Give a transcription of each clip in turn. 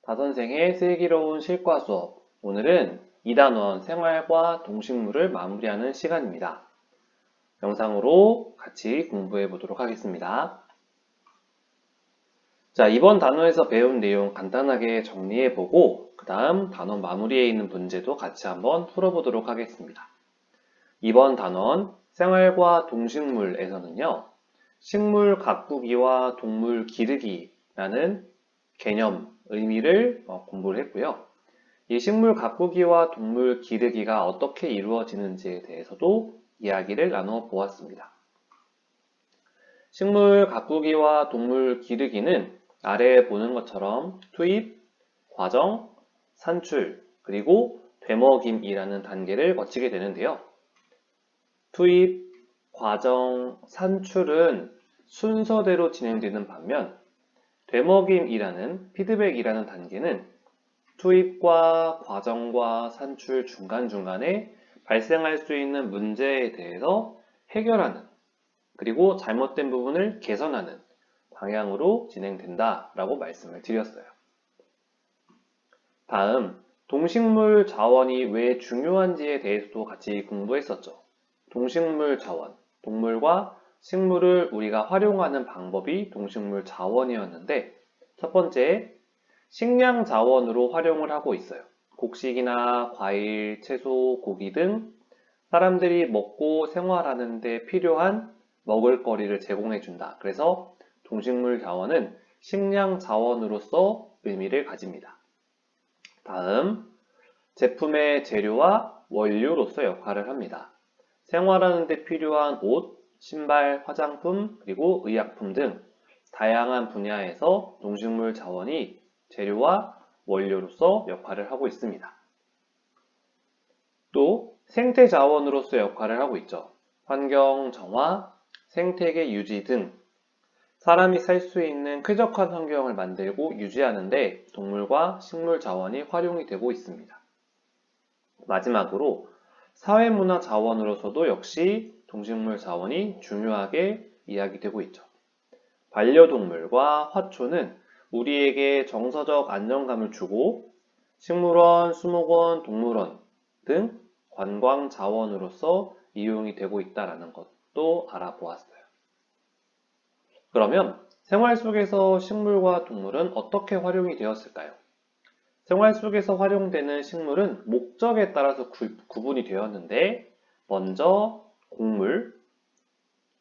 다선생의 슬기로운 실과 수업. 오늘은 2단원 생활과 동식물을 마무리하는 시간입니다. 영상으로 같이 공부해 보도록 하겠습니다. 자, 이번 단원에서 배운 내용 간단하게 정리해 보고 그 다음 단원 마무리에 있는 문제도 같이 한번 풀어보도록 하겠습니다. 이번 단원 생활과 동식물에서는요, 식물 가꾸기와 동물 기르기라는 개념, 의미를 공부를 했고요. 이 식물 가꾸기와 동물 기르기가 어떻게 이루어지는지에 대해서도 이야기를 나눠 보았습니다. 식물 가꾸기와 동물 기르기는 아래에 보는 것처럼 투입, 과정, 산출, 그리고 되먹임이라는 단계를 거치게 되는데요. 투입, 과정, 산출은 순서대로 진행되는 반면 되먹임이라는 피드백이라는 단계는 투입과 과정과 산출 중간중간에 발생할 수 있는 문제에 대해서 해결하는 그리고 잘못된 부분을 개선하는 방향으로 진행된다라고 말씀을 드렸어요. 다음, 동식물 자원이 왜 중요한지에 대해서도 같이 공부했었죠. 동식물 자원, 동물과 식물을 우리가 활용하는 방법이 동식물 자원이었는데 첫 번째, 식량 자원으로 활용을 하고 있어요. 곡식이나 과일, 채소, 고기 등 사람들이 먹고 생활하는 데 필요한 먹을거리를 제공해 준다. 그래서 동식물 자원은 식량 자원으로서 의미를 가집니다. 다음, 제품의 재료와 원료로서 역할을 합니다. 생활하는 데 필요한 옷, 신발, 화장품, 그리고 의약품 등 다양한 분야에서 동식물 자원이 재료와 원료로서 역할을 하고 있습니다. 또 생태 자원으로서 역할을 하고 있죠. 환경 정화, 생태계 유지 등 사람이 살 수 있는 쾌적한 환경을 만들고 유지하는 데 동물과 식물 자원이 활용이 되고 있습니다. 마지막으로 사회문화 자원으로서도 역시 동식물 자원이 중요하게 이야기되고 있죠. 반려동물과 화초는 우리에게 정서적 안정감을 주고 식물원, 수목원, 동물원 등 관광 자원으로서 이용이 되고 있다는 것도 알아보았어요. 그러면 생활 속에서 식물과 동물은 어떻게 활용이 되었을까요? 생활 속에서 활용되는 식물은 목적에 따라서 구분이 되었는데 먼저 곡물,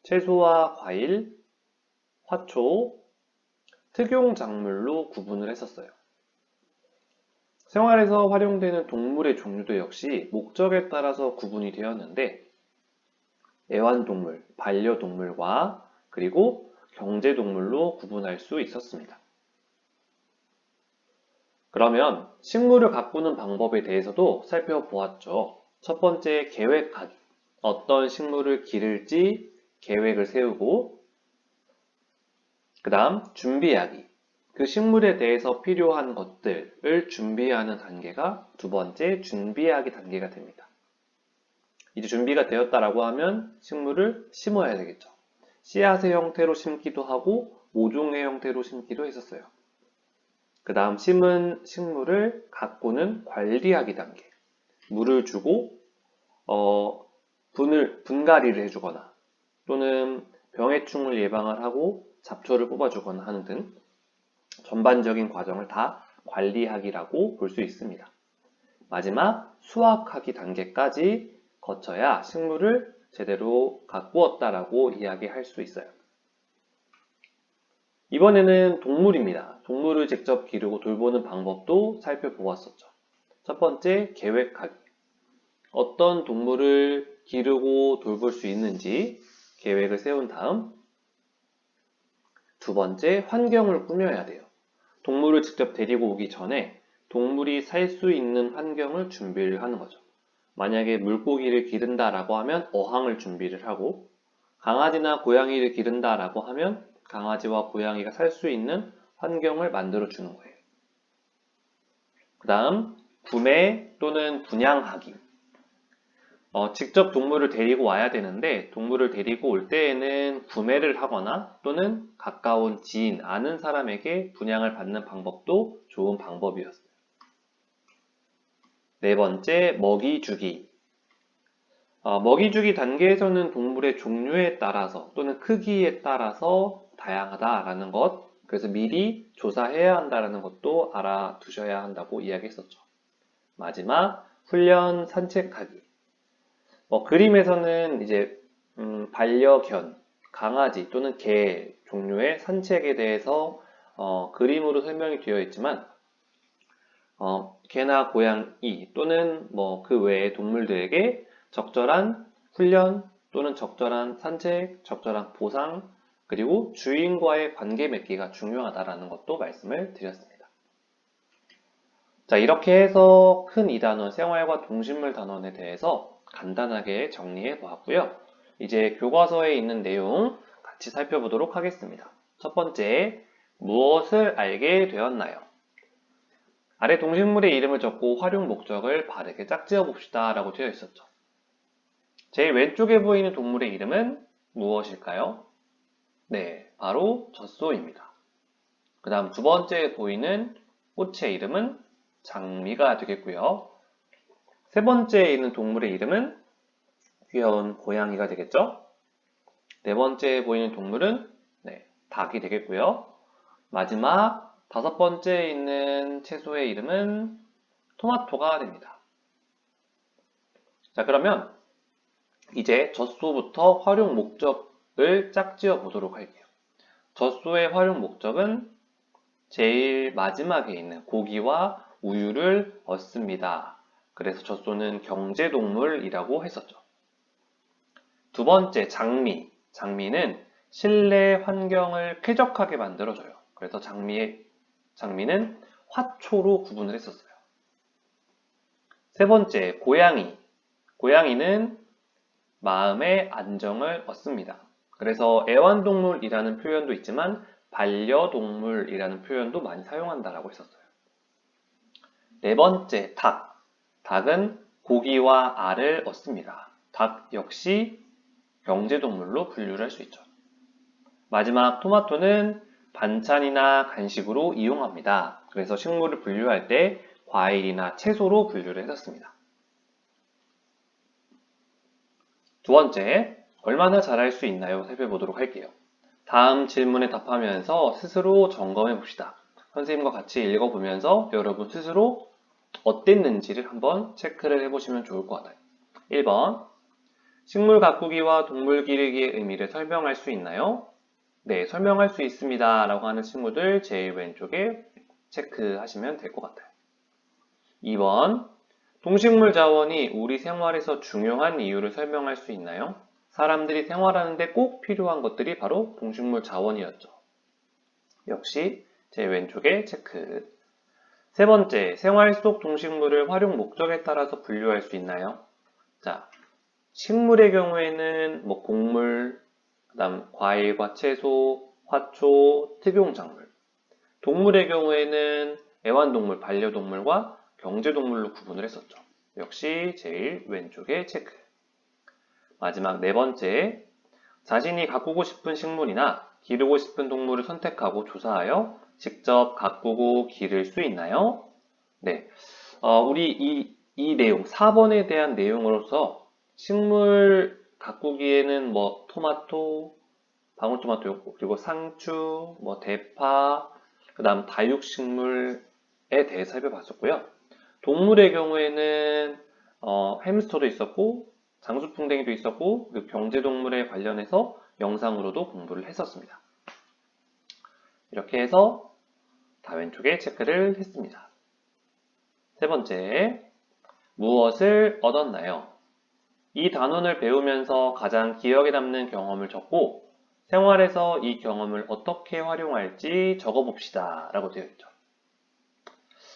채소와 과일, 화초, 특용작물로 구분을 했었어요. 생활에서 활용되는 동물의 종류도 역시 목적에 따라서 구분이 되었는데 애완동물, 반려동물과 그리고 경제동물로 구분할 수 있었습니다. 그러면 식물을 가꾸는 방법에 대해서도 살펴보았죠. 첫 번째, 계획하기. 어떤 식물을 기를지 계획을 세우고 그 다음 준비하기. 그 식물에 대해서 필요한 것들을 준비하는 단계가 두 번째 준비하기 단계가 됩니다. 이제 준비가 되었다라고 하면 식물을 심어야 되겠죠. 씨앗의 형태로 심기도 하고 모종의 형태로 심기도 했었어요. 그 다음 심은 식물을 가꾸는 관리하기 단계. 물을 주고 분갈이를 해주거나 또는 병해충을 예방을 하고 잡초를 뽑아주거나 하는 등 전반적인 과정을 다 관리하기라고 볼 수 있습니다. 마지막 수확하기 단계까지 거쳐야 식물을 제대로 가꾸었다라고 이야기할 수 있어요. 이번에는 동물입니다. 동물을 직접 기르고 돌보는 방법도 살펴보았었죠. 첫 번째, 계획하기. 어떤 동물을 기르고 돌볼 수 있는지 계획을 세운 다음 두 번째, 환경을 꾸며야 돼요. 동물을 직접 데리고 오기 전에 동물이 살 수 있는 환경을 준비를 하는 거죠. 만약에 물고기를 기른다라고 하면 어항을 준비를 하고 강아지나 고양이를 기른다라고 하면 강아지와 고양이가 살 수 있는 환경을 만들어 주는 거예요. 그 다음 구매 또는 분양하기. 직접 동물을 데리고 와야 되는데 동물을 데리고 올 때에는 구매를 하거나 또는 가까운 지인, 아는 사람에게 분양을 받는 방법도 좋은 방법이었어요. 네 번째, 먹이 주기. 먹이 주기 단계에서는 동물의 종류에 따라서 또는 크기에 따라서 다양하다라는 것, 그래서 미리 조사해야 한다는 것도 알아두셔야 한다고 이야기했었죠. 마지막, 훈련 산책하기. 그림에서는 이제 반려견, 강아지 또는 개 종류의 산책에 대해서 그림으로 설명이 되어 있지만 개나 고양이 또는 그 외의 동물들에게 적절한 훈련 또는 적절한 산책, 적절한 보상, 그리고 주인과의 관계 맺기가 중요하다라는 것도 말씀을 드렸습니다. 자, 이렇게 해서 큰 2단원 생활과 동식물 단원에 대해서 간단하게 정리해 보았고요. 이제 교과서에 있는 내용 같이 살펴보도록 하겠습니다. 첫 번째, 무엇을 알게 되었나요? 아래 동식물의 이름을 적고 활용 목적을 바르게 짝지어 봅시다 라고 되어 있었죠. 제일 왼쪽에 보이는 동물의 이름은 무엇일까요? 네, 바로 젖소입니다. 그 다음 두 번째에 보이는 꽃의 이름은 장미가 되겠고요. 세 번째에 있는 동물의 이름은 귀여운 고양이가 되겠죠? 네 번째에 보이는 동물은 닭이 되겠고요. 마지막 다섯 번째에 있는 채소의 이름은 토마토가 됩니다. 자, 그러면 이제 젖소부터 활용 목적을 짝지어 보도록 할게요. 젖소의 활용 목적은 제일 마지막에 있는 고기와 우유를 얻습니다. 그래서 젖소는 경제동물이라고 했었죠. 두 번째, 장미. 장미는 실내 환경을 쾌적하게 만들어줘요. 그래서 장미는 화초로 구분을 했었어요. 세 번째, 고양이. 고양이는 마음의 안정을 얻습니다. 그래서 애완동물이라는 표현도 있지만 반려동물이라는 표현도 많이 사용한다라고 했었어요. 네 번째, 닭. 닭은 고기와 알을 얻습니다. 닭 역시 경제동물로 분류를 할 수 있죠. 마지막 토마토는 반찬이나 간식으로 이용합니다. 그래서 식물을 분류할 때 과일이나 채소로 분류를 했었습니다. 두 번째, 얼마나 잘할 수 있나요? 살펴보도록 할게요. 다음 질문에 답하면서 스스로 점검해 봅시다. 선생님과 같이 읽어보면서 여러분 스스로 어땠는지를 한번 체크를 해보시면 좋을 것 같아요. 1번, 식물 가꾸기와 동물 기르기의 의미를 설명할 수 있나요? 네, 설명할 수 있습니다 라고 하는 친구들 제일 왼쪽에 체크하시면 될 것 같아요. 2번, 동식물 자원이 우리 생활에서 중요한 이유를 설명할 수 있나요? 사람들이 생활하는데 꼭 필요한 것들이 바로 동식물 자원이었죠. 역시 제 왼쪽에 체크. 세 번째, 생활 속 동식물을 활용 목적에 따라서 분류할 수 있나요? 자, 식물의 경우에는 곡물, 그다음 과일과 채소, 화초, 특용작물. 동물의 경우에는 애완동물, 반려동물과 경제동물로 구분을 했었죠. 역시 제일 왼쪽에 체크. 마지막 네 번째, 자신이 가꾸고 싶은 식물이나 기르고 싶은 동물을 선택하고 조사하여 직접 가꾸고 기를 수 있나요? 네. 우리 이 내용, 4번에 대한 내용으로서 식물 가꾸기에는 토마토, 방울토마토, 그리고 상추, 대파, 그 다음 다육식물에 대해 살펴봤었고요. 동물의 경우에는 햄스터도 있었고, 장수풍뎅이도 있었고, 그리고 경제동물에 관련해서 영상으로도 공부를 했었습니다. 이렇게 해서 다 왼쪽에 체크를 했습니다. 세 번째, 무엇을 얻었나요? 이 단원을 배우면서 가장 기억에 남는 경험을 적고 생활에서 이 경험을 어떻게 활용할지 적어봅시다 라고 되어 있죠.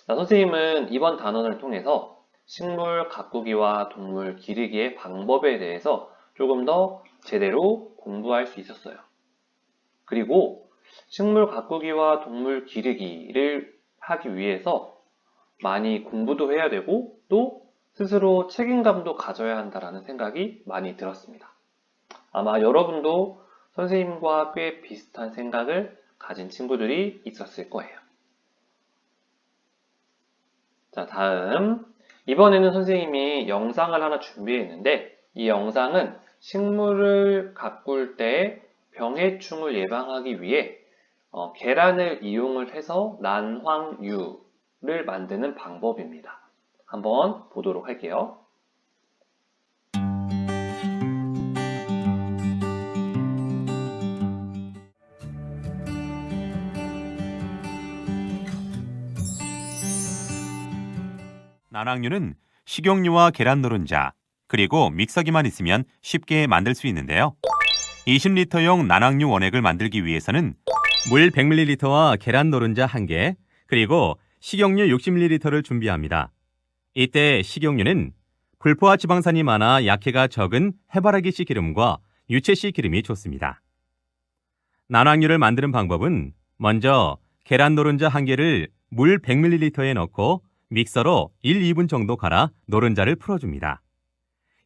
자, 선생님은 이번 단원을 통해서 식물 가꾸기와 동물 기르기의 방법에 대해서 조금 더 제대로 공부할 수 있었어요. 그리고 식물 가꾸기와 동물 기르기를 하기 위해서 많이 공부도 해야 되고 또 스스로 책임감도 가져야 한다는 생각이 많이 들었습니다. 아마 여러분도 선생님과 꽤 비슷한 생각을 가진 친구들이 있었을 거예요. 자, 다음. 이번에는 선생님이 영상을 하나 준비했는데, 이 영상은 식물을 가꿀 때 병해충을 예방하기 위해 계란을 이용을 해서 난황유를 만드는 방법입니다. 한번 보도록 할게요. 난황류는 식용유와 계란 노른자, 그리고 믹서기만 있으면 쉽게 만들 수 있는데요. 20리터용 난황류 원액을 만들기 위해서는 물 100ml와 계란 노른자 1개, 그리고 식용유 60ml를 준비합니다. 이때 식용유는 불포화 지방산이 많아 약해가 적은 해바라기씨 기름과 유채씨 기름이 좋습니다. 난황류를 만드는 방법은 먼저 계란 노른자 1개를 물 100ml에 넣고 믹서로 1, 2분 정도 갈아 노른자를 풀어줍니다.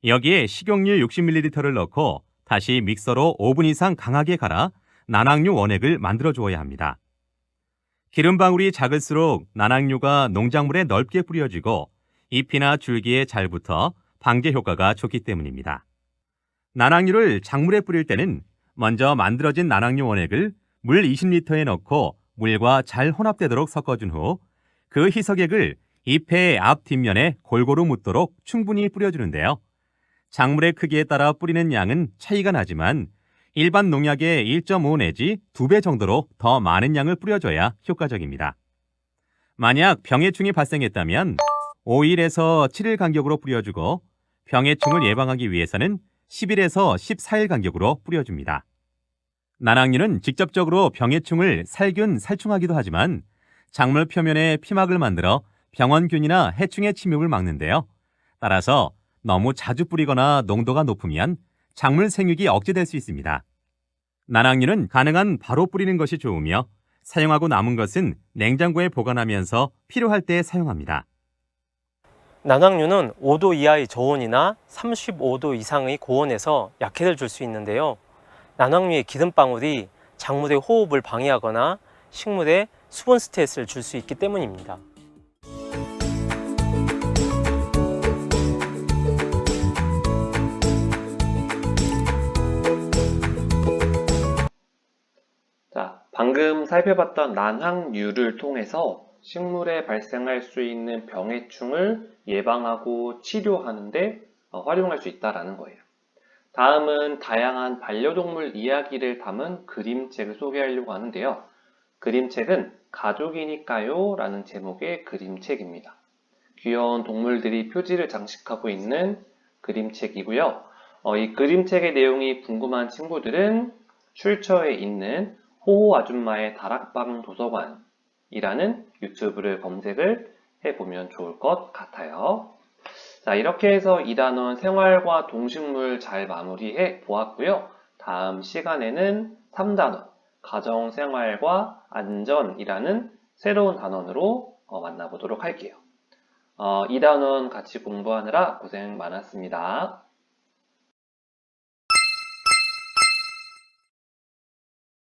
여기에 식용유 60ml를 넣고 다시 믹서로 5분 이상 강하게 갈아 난황류 원액을 만들어 주어야 합니다. 기름 방울이 작을수록 난황류가 농작물에 넓게 뿌려지고 잎이나 줄기에 잘 붙어 방제 효과가 좋기 때문입니다. 난황류를 작물에 뿌릴 때는 먼저 만들어진 난황류 원액을 물 20리터에 넣고 물과 잘 혼합되도록 섞어준 후 그 희석액을 잎의 앞 뒷면에 골고루 묻도록 충분히 뿌려주는데요. 작물의 크기에 따라 뿌리는 양은 차이가 나지만 일반 농약의 1.5 내지 2배 정도로 더 많은 양을 뿌려줘야 효과적입니다. 만약 병해충이 발생했다면 5일에서 7일 간격으로 뿌려주고 병해충을 예방하기 위해서는 10일에서 14일 간격으로 뿌려줍니다. 난황류는 직접적으로 병해충을 살균, 살충하기도 하지만 작물 표면에 피막을 만들어 병원균이나 해충의 침입을 막는데요. 따라서 너무 자주 뿌리거나 농도가 높으면 작물 생육이 억제될 수 있습니다. 난황류는 가능한 바로 뿌리는 것이 좋으며 사용하고 남은 것은 냉장고에 보관하면서 필요할 때 사용합니다. 난황류는 5도 이하의 저온이나 35도 이상의 고온에서 약해를 줄 수 있는데요. 난황류의 기름방울이 작물의 호흡을 방해하거나 식물에 수분 스트레스를 줄 수 있기 때문입니다. 자, 방금 살펴봤던 난황류를 통해서 식물에 발생할 수 있는 병해충을 예방하고 치료하는데 활용할 수 있다는 거예요. 다음은 다양한 반려동물 이야기를 담은 그림책을 소개하려고 하는데요. 그림책은 가족이니까요 라는 제목의 그림책입니다. 귀여운 동물들이 표지를 장식하고 있는 그림책이고요. 이 그림책의 내용이 궁금한 친구들은 출처에 있는 호호 아줌마의 다락방 도서관이라는 유튜브를 검색을 해보면 좋을 것 같아요. 자, 이렇게 해서 2단원 생활과 동식물 잘 마무리해 보았고요. 다음 시간에는 3단원 가정생활과 안전이라는 새로운 단원으로 만나보도록 할게요. 2단원 같이 공부하느라 고생 많았습니다.